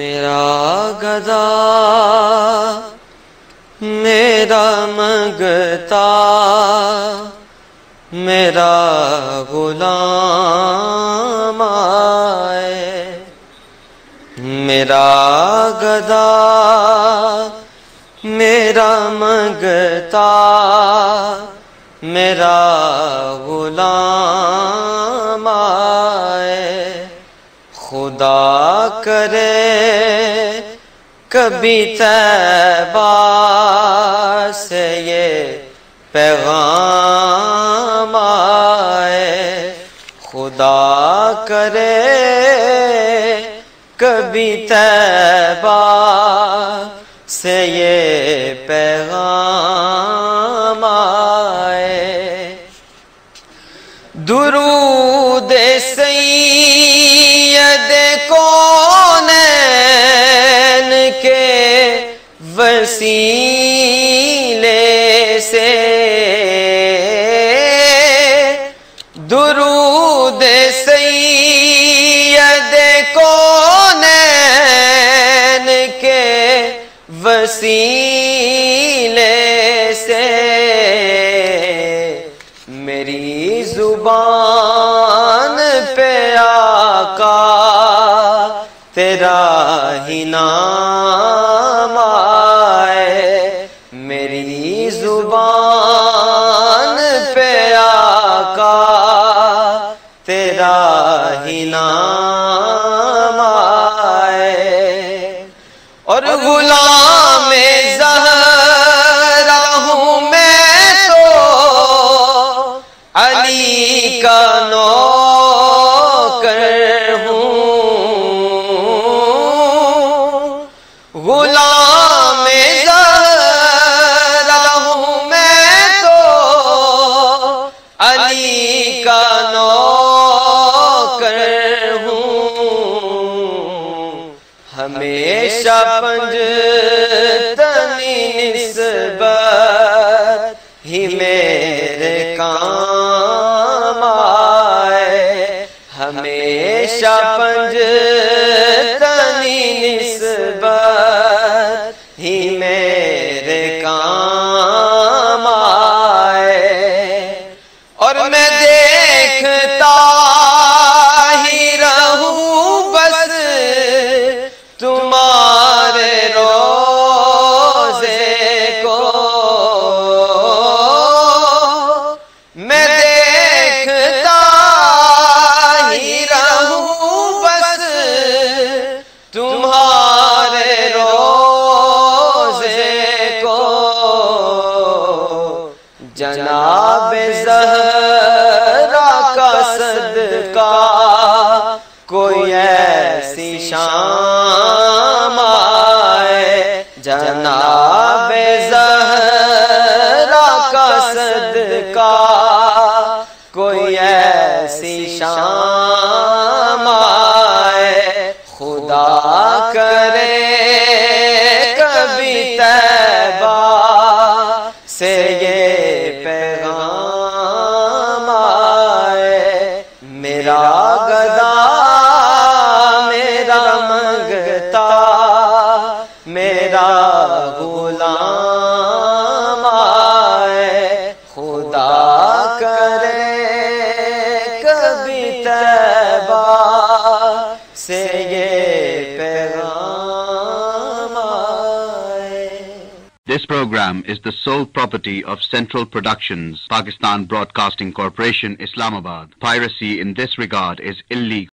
میرا گدا میرا منگتا میرا غلام آئے، میرا گدا میرا منگتا میرا غلام آئے، خدا کرے کبھی طیبہ سے یہ پیغام آئے، خدا کرے کبھی طیبہ سے یہ پیغام آئے۔ درود سید کونین کے وسیلے سے، درود سید کونین کے وسیلے سے، میری زبان پہ آقا تیرا ہی نام آئے، میری زبان پہ آقا تیرا ہی نام آئے، اور غلام زہرا ہوں میں تو علی کا نوکر ہوں، غلام زہرا ہوں میں تو علی کا نوکر ہوں، ہمیشہ پنجتنی نسبت ہی میرے کام آئے، ہمیشہ پنجتنی نسبت ہی میرے کام آئے، اور میں دیکھتا ہی رہوں بس تمہارے روزے کو، میں دیکھتا ہی رہوں بس تمہارے روزے کو، جناب زہرا کا صدقہ کوئی ایسی شام آئے، جناب زہرا کا صدقہ کوئی ایسی شام آئے، خدا کرے کبھی طیبہ سے یہ پیغام آئے، میرا گدا میرا منگتا میرا غلام آئے، خدا کرے کبھی طیبہ سے یہ پیغام آئے۔ This program is the sole property of Central Productions, Pakistan Broadcasting Corporation, Islamabad. Piracy in this regard is illegal.